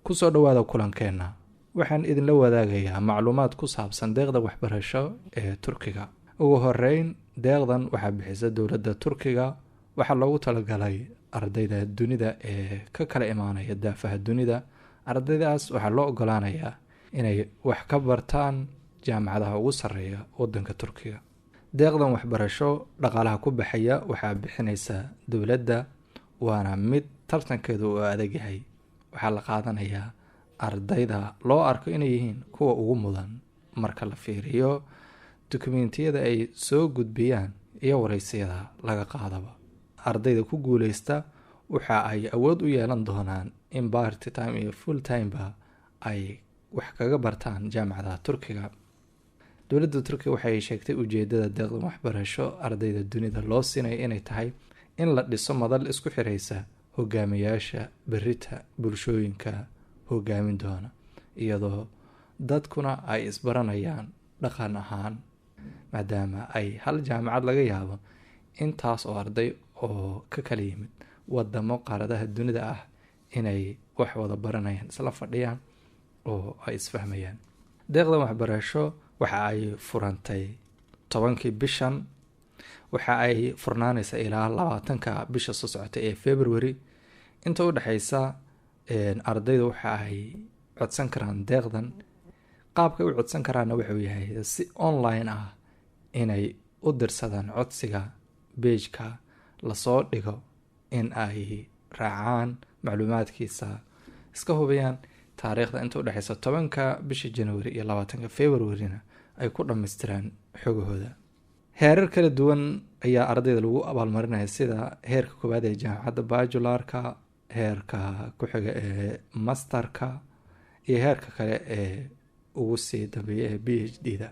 kusoo dhawaada kulankeena waxaan idinla wadaagayaa macluumaad ku saabsan deeqda waxbarasho ee Turkiga. Ugu horeyn, deeqdan waxaa bixisa dowladda Turkiga. Waxaa loogu talagalay ardayda dunida ee ka kala imaanaya daafaha dunida. Ardaydaas waxaa loo ogolaanayaa inay wax ka bartaan jaamacadaha ugu sarreeya waddanka Turkiga. deeqdan waxbarasho dhaqaalaha ku baxaya waxaa bixinaysa dowladda, waana mid tartankeedu u adag yahay. waxaa la qaadanayaa ardayda loo arko inay yihiin kuwa ugu mudan marka la fiiriyo dukumeentiyada ay soo gudbiyaan iyo waraysiyada laga qaadaba. ardayda ku guuleysta waxa ay awood u yeelan doonaan in part time iyo full time ba ay wax kaga bartaan jaamacadaha Turkiga. dowladda Turkiga waxay sheegtay ujeedada deeqdan waxbarasho ardayda dunida loo siinayo inay tahay in la dhiso madal isku xiraysa hogaamiyaasha berita bulshooyinka hogaamin doona, iyadoo dadkuna ay isbaranayaan dhaqan ahaan, maadaama ay hal jaamacad laga yaabo intaas oo arday oo ka kala yimid wadamo qaaradaha dunida ah inay wax wada baranayaan, isla fadhiyaan oo ay isfahmayaan. deeqdan waxbarasho waxa ay furantay 10kii bishan, waxa ay furnaanaysaa ilaa 20ka bisha soo socota ee February. inta u dhaxaysa ardayda waxa ay codsan karaan deeqdan. qaabka u codsan karaana wuxuu yahay si online ah inay u dirsadaan codsiga page-ka la soo dhigo, in ay raacaan macluumaadkiisa, iska hubiyaan taariikhda inta u dhaxaysa 10ka bisha January iyo 20ka February-na ay ku dhammaystiraan xogahooda. heerar kala duwan ayaa ardayda lagu abaalmarinaya, sida heerka koowaad ee jaamacadda bachelorka, heerka ku xiga ee masterka, iyo heerka kale ee ugu sii dambeeya ee PhD-da.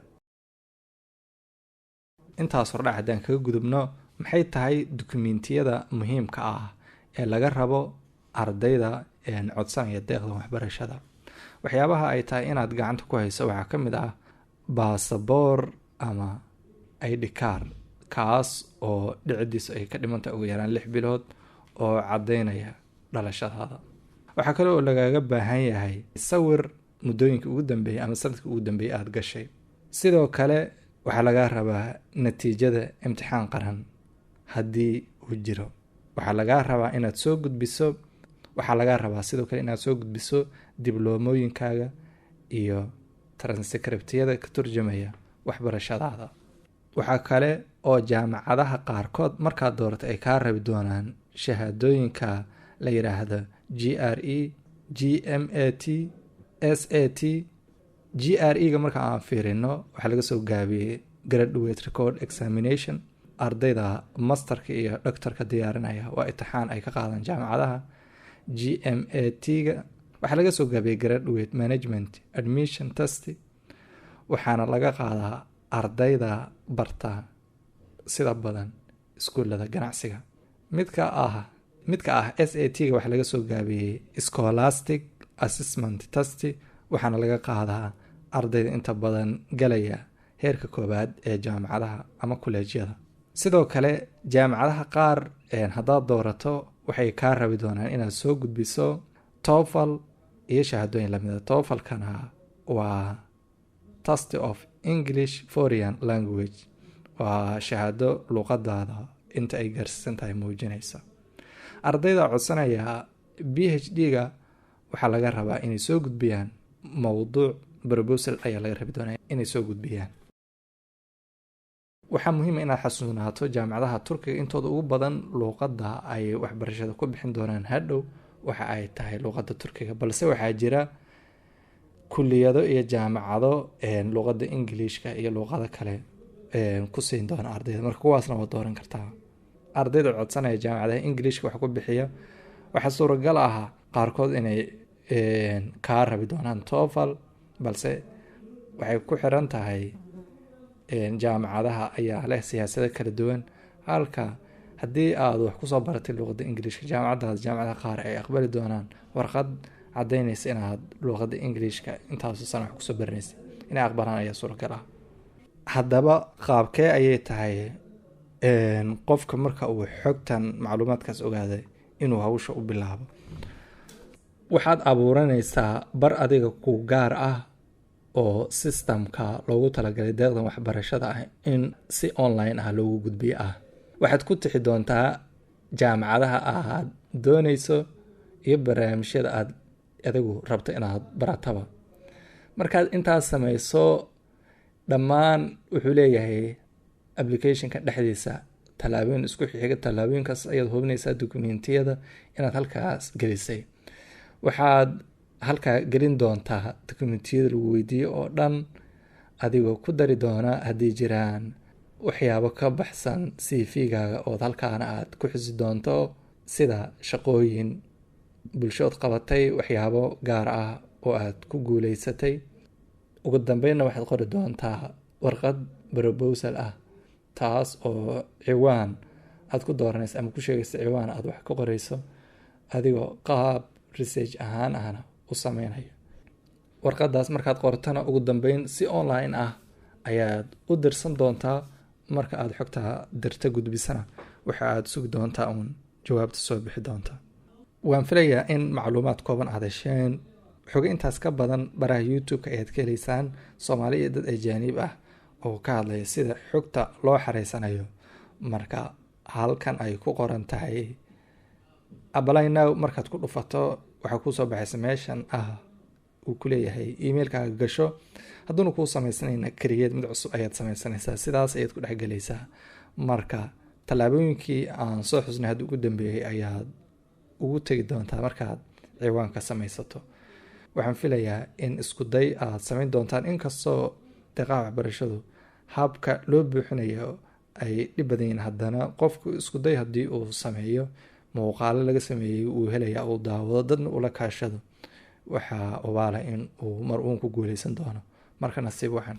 intaas hordhac haddaan kaga gudubno, maxay tahay dukumeentiyada muhiimka ah ee laga rabo ardayda codsanaya deeqdan waxbarashada? waxyaabaha ay tahay inaad gacanta ku hayso waxaa ka mid ah baasaboor ama ID card, kaas oo dhicidiisu ay ka dhimantahay ugu yaraan 6 bilood oo caddaynaya dhalashadaada. waxaa kale oo lagaga baahan yahay sawir muddooyinka ugu dambeeyay ama sanadka ugu dambeeyay aad gashay. sidoo kale waxaa laga rabaa natiijada imtixaan qaran haddii uu jiro. waxaa laga rabaa inaad soo gudbiso sidoo kale inaad soo gudbiso dibloomooyinkaaga iyo transcriptyada ka turjumaya waxbarashadaada. waxaa kale oo jaamacadaha qaarkood markaad doorato ay kaa rabi doonaan shahaadooyinka la yiraahdo GRE, GMAT, SAT. GRE-ga marka aan fiirino waxaa laga soo gaabiyey Graduate Record Examination. ardayda masterka iyo doctorka diyaarinaya waa imtixaan ay ka qaadaan jaamacadaha. GMAT-ga waxaa laga soo gaabiyey Graduate Management Admission Test, waxaana laga qaadaa ardayda barta sida badan iskuulada ganacsiga. midka ah SAT-ga waxaa laga soo gaabiyey Scholastic Assessment Test, waxaana laga qaadaa ardayda inta badan galaya heerka koowaad ee jaamacadaha ama kuleejyada. sidoo kale jaamacadaha qaar haddaad doorato waxay kaa rabi doonaan inaad soo gudbiso TOEFL iyo shahaadooyin lamida. TOEFL-kana waa Test of English Foreign Language, waa shahaado luqadaada inta ay gaarsiisan tahay muujinaysa. ardayda codsanaya PhD-ga waxaa laga rabaa inay soo gudbiyaan mowduuc proposal ayaa laga rabi doonaa inay soo gudbiyaan. waxaa muhiim ah inaad xasuusnaato jaamacadaha Turkiga intooda ugu badan luqadda ay waxbarashada ku bixin doonaan hadhow waxa ay tahay luqadda Turkiga, balse waxaa jira kulliyado iyo jaamacado luqadda Ingiriiska iyo luqado kale ku siin doona ardayda, marka kuwaasna waa dooran kartaa. ardayda codsanaya jaamacadaha Ingiriiska wax ku bixiya waxaa suuragal ah qaarkood inay kaa rabi doonaan TOEFL, balse waxay ku xiran tahay jaamacadaha ayaa leh siyaasado kala duwan. halka haddii aad wax kusoo baratay luqadda Ingiriiska, jaamacadaha qaar ay aqbali doonaan warqad caddaynaysa inaad luqadda Ingiriiska intaasoo sano wax kusoo baranaysa, inay aqbalaan ayaa suuragal ah. haddaba qaabkee ayay tahay qofka marka uu xogtan macluumaadkaas ogaaday inuu hawsha u bilaabo? waxaad abuuranaysaa bar adiga ku gaar ah oo sistamka loogu talagalay deeqdan waxbarashada ah in si online ah loogu gudbiyo ah. waxaad ku tixi doontaa jaamacadaha aad doonayso iyo barnaamijyada aad adigu rabto inaad barataba. markaad intaas samayso, dhammaan wuxuu leeyahay applicationka dhexdiisa tallaabooyin isku xiga. tallaabooyinkaas ayaad hubinaysaa dokumentiyada inaad halkaas gelisay. waxaad halkaa gelin doontaa dokumentiyada lagu weydiiyo oo dhan, adigoo ku dari doona haddii jiraan waxyaabo ka baxsan cv-gaaga ood halkaana aad ku xusi doonto, sida shaqooyin bulshood qabatay, waxyaabo gaar ah oo aad ku guuleysatay. ugu dambeynna waxaad qori doontaa warqad proposal ah, taas oo ciwaan aad ku dooranaysa ama ku sheegaysa ciwaan aad wax ka qorayso, adigoo qaab research ahaan ahna u sameynayo. warqadaas markaad qortana ugu dambeyn si online ah ayaad u dirsan doontaa. marka aad xogta dirta gudbisana waxa aad sugi doontaa uun jawaabta soo bixi doonta. waan filayaa in macluumaad kooban aad hesheen. xoga intaas ka badan baraha youtube-ka ayaad ka helaysaan Soomaali iyo dad ajaanib ah oo ka hadlaya sida xogta loo xareysanayo. marka halkan ay ku qoran tahay apply now, markaad ku dhufato waxaa kusoo baxaysa meeshan ah uu ku leeyahay emailkaaga gasho. hadduuna kuu samaysnayna create mid cusub ayaad samaysanaysaa. sidaas ayaad ku dhexgelaysaa. marka tallaabooyinkii aan soo xusnay hadda ugu dambeeyey ayaad ugu tegi doontaa markaad ciwaanka samaysato. waxaan filayaa in isku day aad samayn doontaan, inkastoo deeqaha waxbarashadu habka loo buuxinayo ay dhib badan yihiin, haddana qofku isku day haddii uu sameeyo muuqaalo laga sameeyey uu helaya uu daawado dadna ula kaashado, waxaa obaala in uu mar uun ku guuleysan doono. marka nasiib waxan